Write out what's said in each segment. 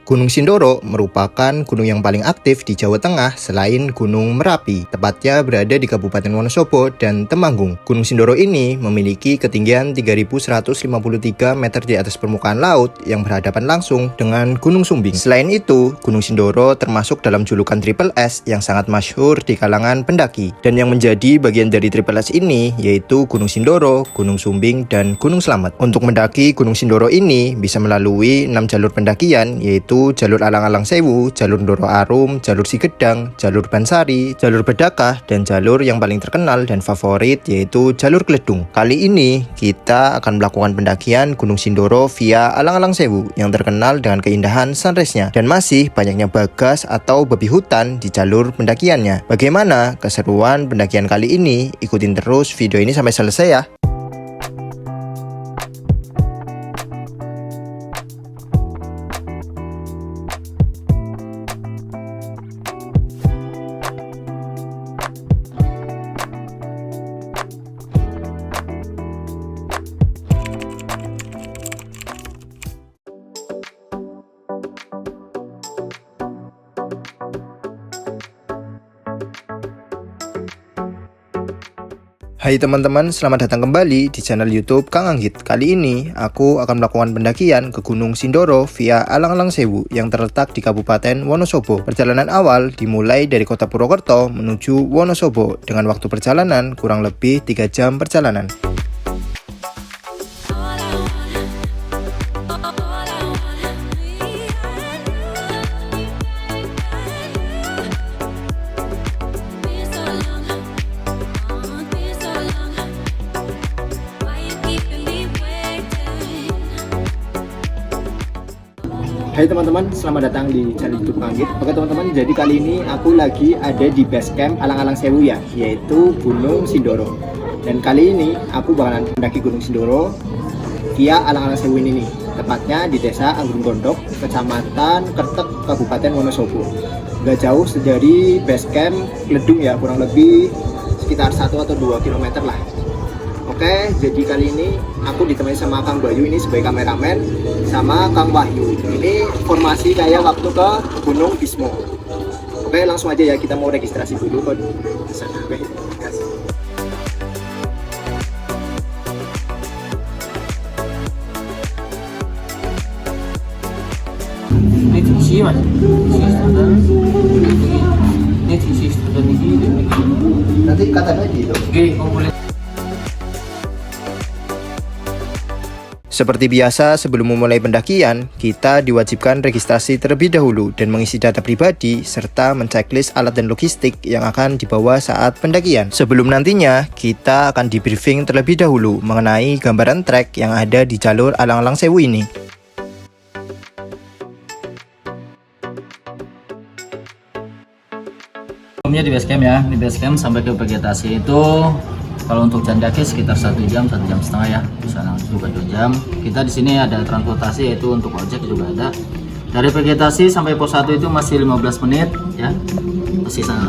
Gunung Sindoro merupakan gunung yang paling aktif di Jawa Tengah selain Gunung Merapi, tepatnya berada di Kabupaten Wonosobo dan Temanggung. Gunung Sindoro ini memiliki ketinggian 3.153 meter di atas permukaan laut yang berhadapan langsung dengan Gunung Sumbing. Selain itu, Gunung Sindoro termasuk dalam julukan Triple S yang sangat masyhur di kalangan pendaki. Dan yang menjadi bagian dari Triple S ini yaitu Gunung Sindoro, Gunung Sumbing, dan Gunung Slamet. Untuk mendaki Gunung Sindoro ini bisa melalui 6 jalur pendakian, yaitu jalur Alang-Alang Sewu, jalur Ndoro Arum, jalur Sigedang, jalur Bansari, jalur Bedakah, dan jalur yang paling terkenal dan favorit yaitu jalur Gledung. Kali ini kita akan melakukan pendakian Gunung Sindoro via Alang-Alang Sewu yang terkenal dengan keindahan sunrise-nya dan masih banyaknya bagas atau babi hutan di jalur pendakiannya. Bagaimana keseruan pendakian kali ini? Ikutin terus video ini sampai selesai ya. Hai teman-teman, selamat datang kembali di channel YouTube Kang Anggit. Kali ini aku akan melakukan pendakian ke Gunung Sindoro via Alang-Alang Sewu yang terletak di Kabupaten Wonosobo. Perjalanan awal dimulai dari kota Purwokerto menuju Wonosobo dengan waktu perjalanan kurang lebih 3 jam perjalanan. Hai teman-teman, selamat datang di channel YouTube Kang Anggit. Oke teman-teman, jadi kali ini aku lagi ada di base camp Alang-Alang Sewu ya, yaitu Gunung Sindoro. Dan kali ini aku bakalan mendaki Gunung Sindoro via Alang-Alang Sewu ini nih, tepatnya di Desa Anggun Gondok, Kecamatan Kertek, Kabupaten Wonosobo. Gak jauh dari base camp Gledung ya, kurang lebih sekitar 1 atau 2 km lah. Oke, jadi kali ini aku ditemani sama Kang Bayu ini sebagai kameramen, sama Kang Wahyu. Ini formasi kayak waktu ke Gunung Bismo. Oke, langsung aja ya, kita mau registrasi dulu ke sana. Oke, kasih. Ini TC mas, ini TC standar ini. Nanti katanya gitu. Oke, boleh. Seperti biasa, sebelum memulai pendakian, kita diwajibkan registrasi terlebih dahulu dan mengisi data pribadi, serta menceklis alat dan logistik yang akan dibawa saat pendakian. Sebelum nantinya, kita akan di briefing terlebih dahulu mengenai gambaran trek yang ada di jalur Alang-Alang Sewu ini. Sebelumnya di base camp ya, di base camp sampai ke vegetasi itu kalau untuk jalan kaki sekitar 1 jam, 1 jam setengah ya, bisa juga 2 jam. Kita di sini ada transportasi, yaitu untuk ojek juga ada. Dari vegetasi sampai pos 1 itu masih 15 menit ya,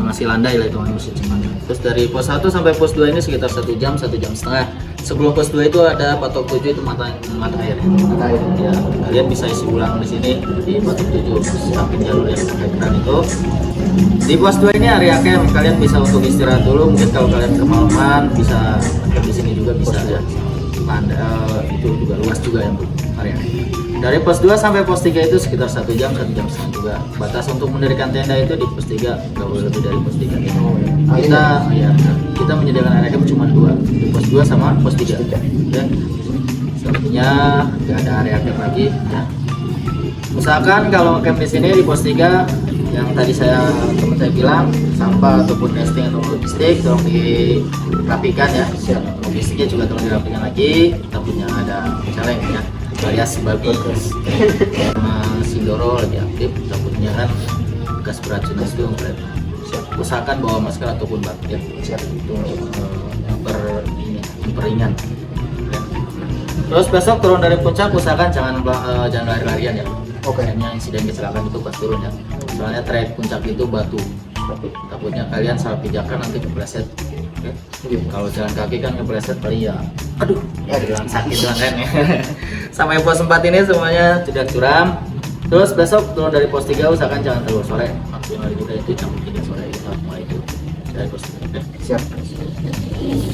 masih landai lah itu, masih cepat. Terus dari pos 1 sampai pos 2 ini sekitar 1 jam, 1 jam setengah. Sebelum pos 2 itu ada patok 7 itu mata air. Mata air ya, kalian bisa isi ulang di sini di patok 7 samping jalur yang pakai keran itu. Di pos 2 ini area camp, kalian bisa untuk istirahat dulu. Mungkin kalau kalian kemalaman bisa camp di sini juga bisa ya. Itu juga luas juga yang area. Dari pos 2 sampai pos 3 itu sekitar 1 jam, 1 jam setengah juga. Batas untuk mendirikan tenda itu di pos 3, nggak boleh lebih dari pos 3 itu. Kita menyediakan area camp cuma 2, di pos 2 sama pos 3 ya. Selanjutnya nggak ada area camp lagi ya. Misalkan kalau camp di sini di pos 3 yang tadi teman saya bilang, sampah ataupun nesting atau logistik tolong dirapikan ya. Logistiknya juga tolong dirapikan lagi. Kita punya ada celeng ya, variasi babi sama Sindoro lagi aktif. Kita punya kan gas beracun itu usahakan bawa masker ataupun bak ya. Itu yang peringan ya. Terus besok turun dari puncak usahakan jangan lari-larian ya. Oke, yang insiden kecelakaan itu pas turun ya. Soalnya trek puncak itu batu. Takutnya kalian salah pijakan nanti kepleset. Okay. Kalau jalan kaki kan kepleset paling ya, aduh, ya bilang sakit kan ya. Sampai pos 4 ini semuanya sudah curam. Terus besok turun dari pos 3 usahakan jangan terlalu sore, maksimal juga itu jam 3 sore kita mulai itu dari pos 3. Oke? Siap.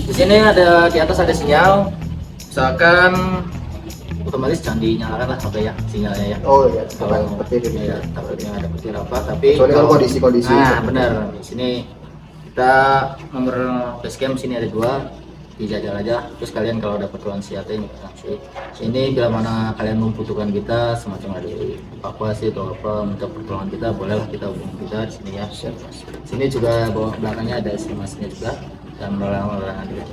Di sini ada, di atas ada sinyal, usahakan otomatis jangan dinyalakan lah HP ya, sinyalnya ya. Oh iya, Kalau petir gitu ya, ya. takutnya ada petir apa, tapi Soalnya kalau kondisi-kondisi. nah benar, di sini kita nomor basecamp sini ada 2, dijajal aja. Terus kalian kalau ada keperluan senjata ini bila mana kalian membutuhkan kita semacam ada evakuasi atau apa, minta pertolongan kita, bolehlah kita hubungi kita di sini ya. Sini juga bawah belakangnya ada estimasinya juga dan melarang juga.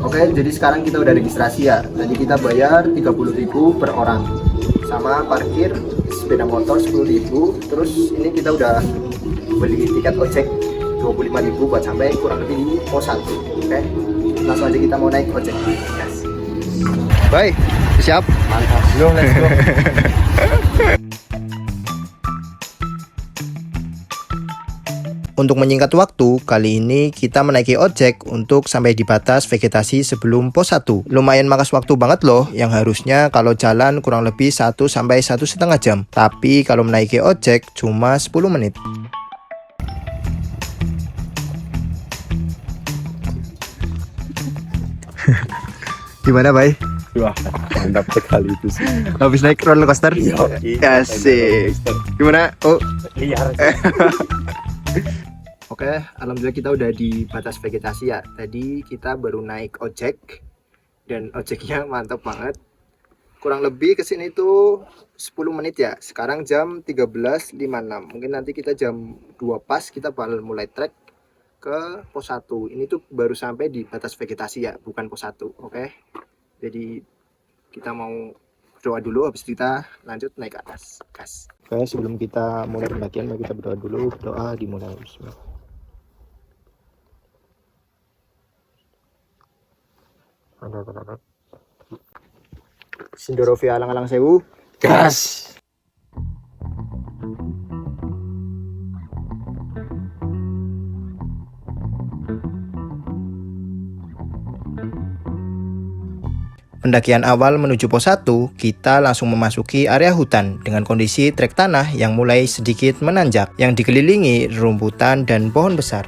Oke, jadi sekarang kita udah registrasi ya. Tadi kita bayar 30.000 per orang. Sama parkir sepeda motor 10.000. Terus ini kita udah beli tiket ojek 25.000 buat sampai kurang lebih di pos 1. Oke. Langsung aja kita mau naik ojek. Yes. Bye. Siap? Mantap. Let's go. Untuk menyingkat waktu, kali ini kita menaiki ojek untuk sampai di batas vegetasi sebelum pos 1. Lumayan makas waktu banget loh, yang harusnya kalau jalan kurang lebih 1 sampai 1,5 jam. Tapi kalau menaiki ojek cuma 10 menit. Gimana, Bay? Wah, mantap sekali itu sih. Habis naik roller coaster? Asik. Gimana? Oh. Liar. Oke, alhamdulillah kita udah di batas vegetasi ya. Tadi kita baru naik ojek dan ojeknya mantap banget. Kurang lebih kesini tuh 10 menit ya. Sekarang jam 13.56. Mungkin nanti kita jam 2 pas kita bakal mulai trek ke pos 1. Ini tuh baru sampai di batas vegetasi ya, bukan pos 1. Oke. Jadi kita mau berdoa dulu, habis itu kita lanjut naik ke atas. Gas. Oke, sebelum kita mulai pendakian, mari kita berdoa dulu. Berdoa dimulai. Bismillah. Sindorovi alang-alang sewu. Gas. Pendakian awal menuju pos 1, kita langsung memasuki area hutan dengan kondisi trek tanah yang mulai sedikit menanjak, yang dikelilingi rumputan dan pohon besar.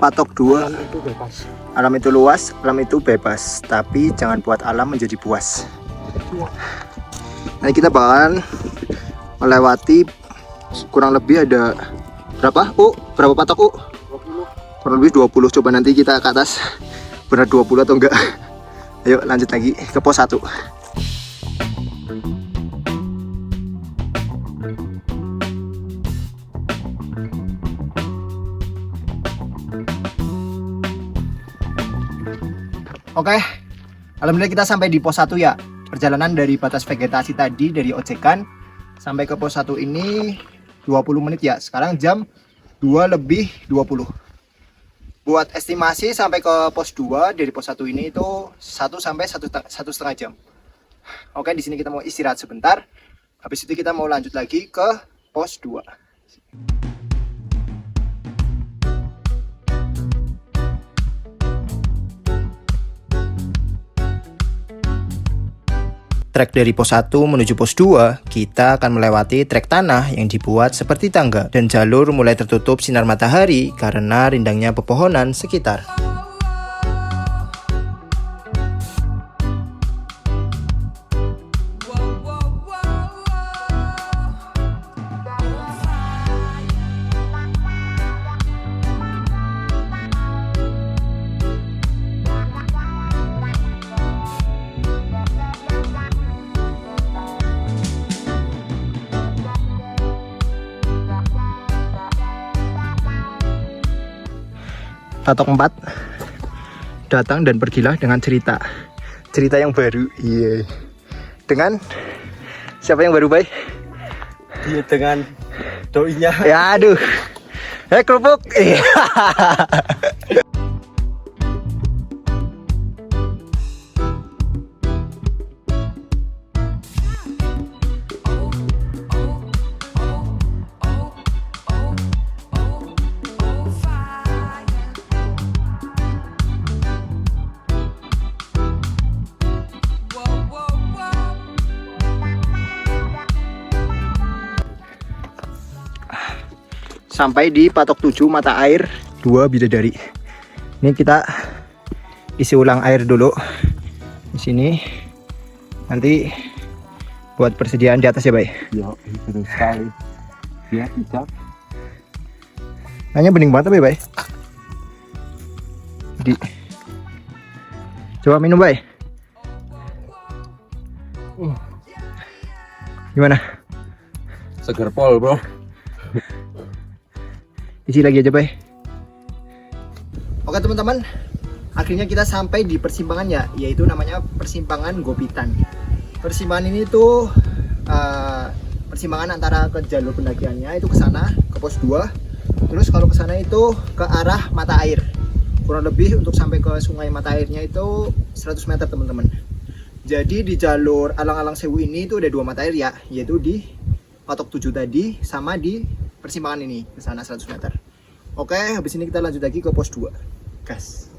Patok 2, Itu bebas. alam itu luas, alam itu bebas, tapi jangan buat alam menjadi puas. Nanti kita bakalan melewati kurang lebih ada berapa? Berapa patok? 20. Kurang lebih 20. Coba nanti kita ke atas benar 20 atau enggak. Ayo lanjut lagi ke pos 1. Oke, alhamdulillah kita sampai di pos 1 ya. Perjalanan dari batas vegetasi tadi dari ojekan sampai ke pos 1 ini 20 menit ya. Sekarang jam 2:20. Buat estimasi sampai ke pos 2 dari pos 1 ini itu 1 sampai 1,5 jam. Oke, di sini kita mau istirahat sebentar. Habis itu kita mau lanjut lagi ke pos 2. Trek dari pos 1 menuju pos 2, kita akan melewati trek tanah yang dibuat seperti tangga dan jalur mulai tertutup sinar matahari karena rindangnya pepohonan sekitar. Patok 4, datang dan pergilah dengan cerita yang baru. Iya. Dengan siapa yang baru, Bay? Iya, dengan doinya. Ya aduh. Kerupuk. Iya. Sampai di patok 7 mata air 2 bidadari. Ini kita isi ulang air dulu di sini. Nanti buat persediaan di atas ya, Bay. Yo, betul sekali. Ya, bisa. Hanya bening banget, Bay. Coba minum, Bay. Gimana? Seger pol, bro. Isi lagi aja, Bay. Oke teman-teman, akhirnya kita sampai di persimpangan ya, yaitu namanya persimpangan Gopitan. Persimpangan ini tuh persimpangan antara ke jalur pendakiannya itu ke sana, ke pos 2. Terus kalau ke sana itu ke arah mata air. Kurang lebih untuk sampai ke sungai mata airnya itu 100 meter teman-teman. Jadi di jalur Alang-Alang Sewu ini itu ada 2 mata air ya, yaitu di patok 7 tadi sama di persimpangan ini ke sana 100 meter. Oke, habis ini kita lanjut lagi ke pos 2. Gas.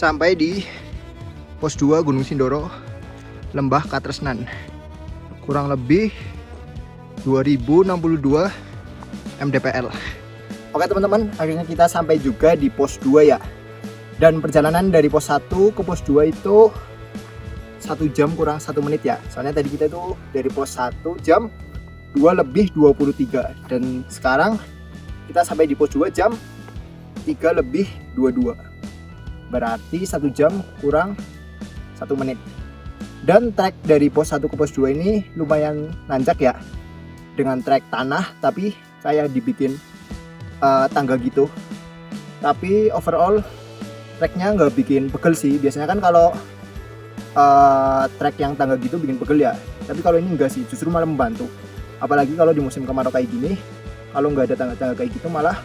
Sampai di pos 2 Gunung Sindoro, Lembah Katresnan. Kurang lebih 2062 mdpl. Oke teman-teman, akhirnya kita sampai juga di pos 2 ya. Dan perjalanan dari pos 1 ke pos 2 itu 1 jam kurang 1 menit ya. Soalnya tadi kita tuh dari pos 1 jam 2 lebih 23. Dan sekarang kita sampai di pos 2 jam 3 lebih 22. Berarti 1 jam kurang 1 menit. Dan trek dari pos 1 ke pos 2 ini lumayan nanjak ya, dengan trek tanah tapi kayak dibikin tangga gitu. Tapi overall treknya nggak bikin pegel sih. Biasanya kan kalau trek yang tangga gitu bikin pegel ya, tapi kalau ini enggak sih, justru malah membantu. Apalagi kalau di musim kemarau kayak gini, kalau nggak ada tangga-tangga kayak gitu malah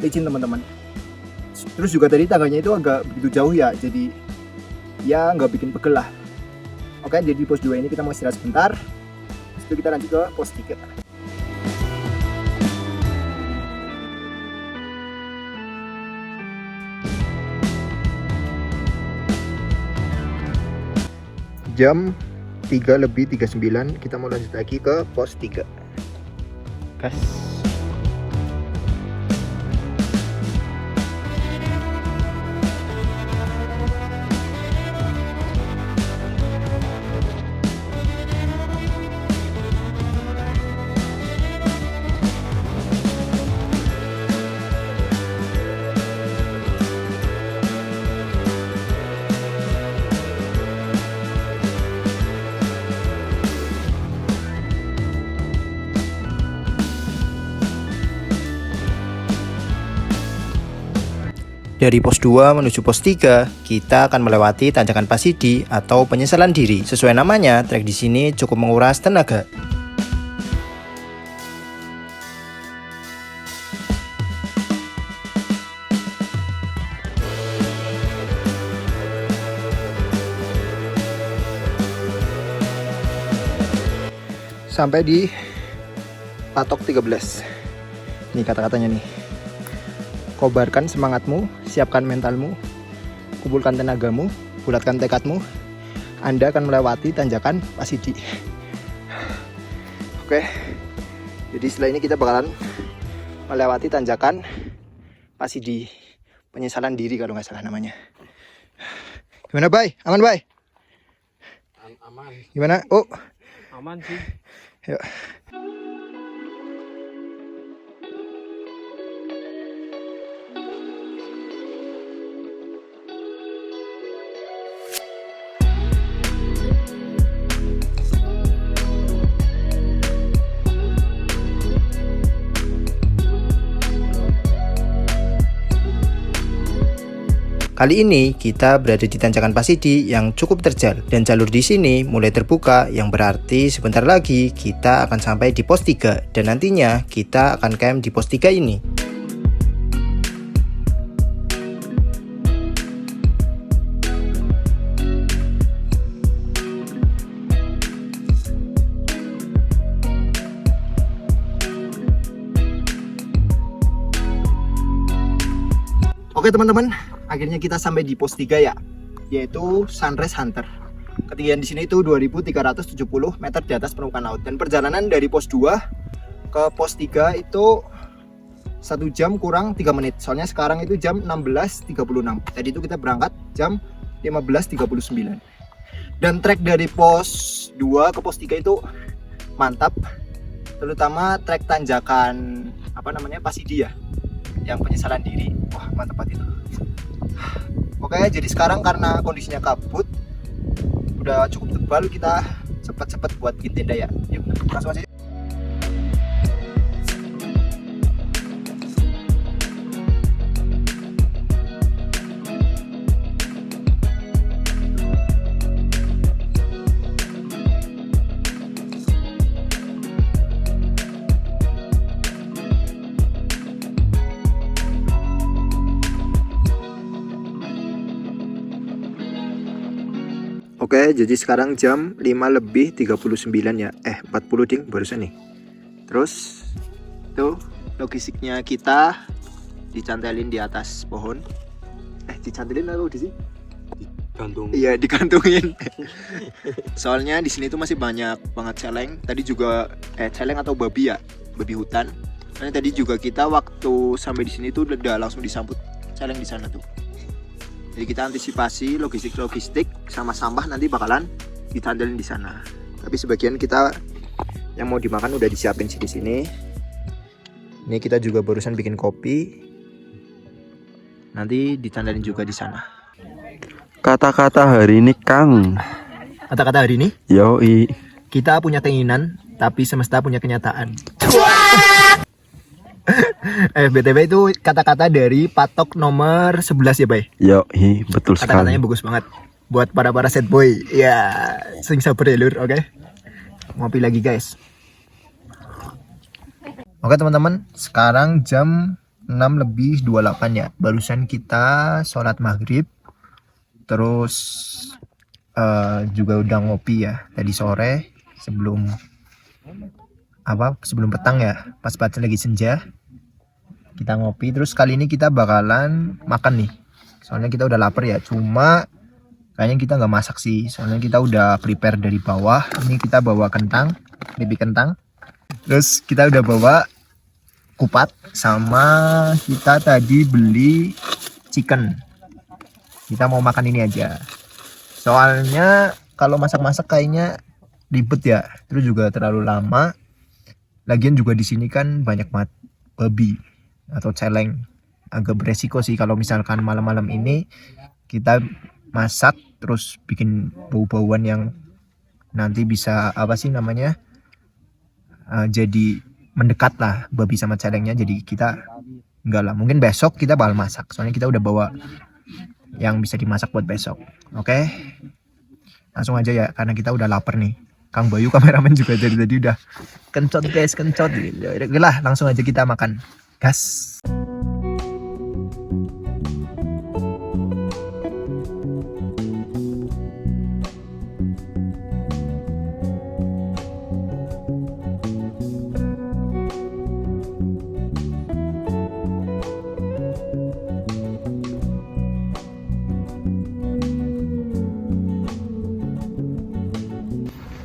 licin teman-teman. Terus juga tadi tangganya itu agak begitu jauh ya, jadi ya nggak bikin pegel lah. Oke, jadi di pos 2 ini kita mau istirahat sebentar. Terus itu kita lanjut ke pos 3. Jam 3 lebih 39 kita mau lanjut lagi ke pos 3. Gas. Dari pos 2 menuju pos 3, kita akan melewati tanjakan Pasidi atau penyesalan diri. Sesuai namanya, trek di sini cukup menguras tenaga. Sampai di patok 13. Ini kata-katanya nih. Kobarkan semangatmu, siapkan mentalmu, kumpulkan tenagamu, bulatkan tekadmu. Anda akan melewati tanjakan Pasidi. Oke, jadi setelah ini kita bakalan melewati tanjakan Pasidi. Penyesalan diri kalau nggak salah namanya. Gimana, Bay? Aman, Bay? Aman. Gimana? Oh, Aman sih. yuk. Kali ini kita berada di tanjakan Pasidi yang cukup terjal dan jalur di sini mulai terbuka, yang berarti sebentar lagi kita akan sampai di pos 3 dan nantinya kita akan camp di pos 3 ini. Oke teman-teman, akhirnya kita sampai di pos 3 ya, yaitu Sunrise Hunter. Ketinggian di sini itu 2370 meter di atas permukaan laut, dan perjalanan dari pos 2 ke pos 3 itu 1 jam kurang 3 menit. Soalnya sekarang itu jam 16.36. Tadi itu kita berangkat jam 15.39. Dan trek dari pos 2 ke pos 3 itu mantap, terutama trek tanjakan Pasidi ya, yang penyesalan diri. Wah, mantap banget itu. Oke, jadi sekarang karena kondisinya kabut udah cukup tebal, kita cepet-cepet buat bikin tenda ya. Yuk, langsung aja. Oke, jadi sekarang jam 5:39 ya. 40 ding barusan nih. Terus tuh logistiknya kita dicantelin di atas pohon. Dicantelin atau di sini? Gantung. Iya, dikantungin. Soalnya di sini tuh masih banyak banget celeng. Tadi juga celeng atau babi ya, babi hutan. Karena tadi juga kita waktu sampai di sini tuh udah langsung disambut celeng di sana tuh. Jadi kita antisipasi logistik sama sampah nanti bakalan ditandelin di sana. Tapi sebagian kita yang mau dimakan udah disiapin di sini. Ini kita juga barusan bikin kopi. Nanti ditandelin juga di sana. Kata-kata hari ini, Kang. Kata-kata hari ini, Yoi. kita punya keinginan, tapi semesta punya kenyataan. BTW itu kata-kata dari patok nomor 11 ya, Bay? Yoi, betul sekali. Kata-katanya bagus banget buat para sad boy. Ya, sing sabar ya, Lur, oke? Ngopi lagi, guys. Oke, teman-teman, sekarang jam 6:28 ya. Barusan kita sholat maghrib. Terus juga udah ngopi ya tadi sore sebelum petang ya, pas lagi senja kita ngopi. Terus kali ini kita bakalan makan nih, soalnya kita udah lapar ya. Cuma kayaknya kita nggak masak sih, soalnya kita udah prepare dari bawah. Ini kita bawa kentang, bibit kentang. Terus kita udah bawa kupat, sama kita tadi beli chicken. Kita mau makan ini aja, soalnya kalau masak-masak kayaknya ribet ya, terus juga terlalu lama. Lagian juga di sini kan banyak banget babi atau celeng, agak beresiko sih kalau misalkan malam-malam ini kita masak terus bikin bau-bauan yang nanti bisa jadi mendekat lah babi sama celengnya. Jadi kita enggak lah, mungkin besok kita bakal masak, soalnya kita udah bawa yang bisa dimasak buat besok. Oke, langsung aja ya, karena kita udah lapar nih. Kang Bayu kameramen juga dari tadi udah kencot guys, kencot. Oke lah, langsung aja kita makan, gas.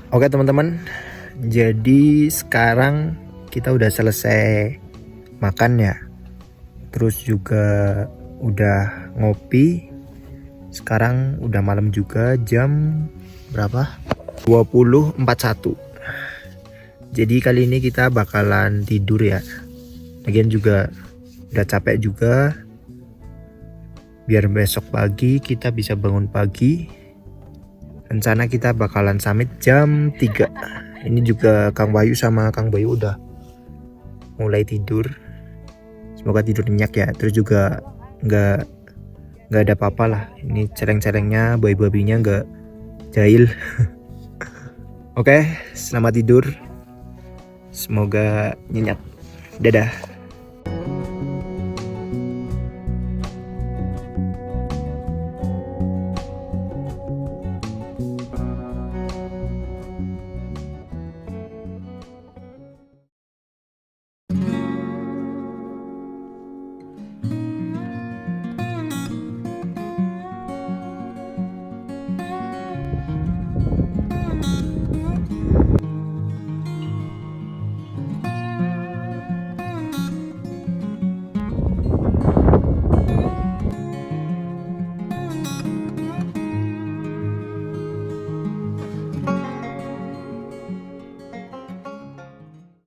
Oke teman-teman, jadi sekarang kita udah selesai makan ya, terus juga udah ngopi. Sekarang udah malam juga, jam berapa? 20.41. Jadi kali ini kita bakalan tidur ya. Lagian juga udah capek juga, biar besok pagi kita bisa bangun pagi. Rencana kita bakalan summit jam 3. Ini juga Kang Bayu sama Kang Bayu udah mulai tidur. Semoga tidur nyenyak ya. Terus juga nggak nggak ada apa-apa lah. Ini celeng-celengnya, babi-babinya nggak jahil. Oke, selamat tidur. Semoga nyenyak. Dadah.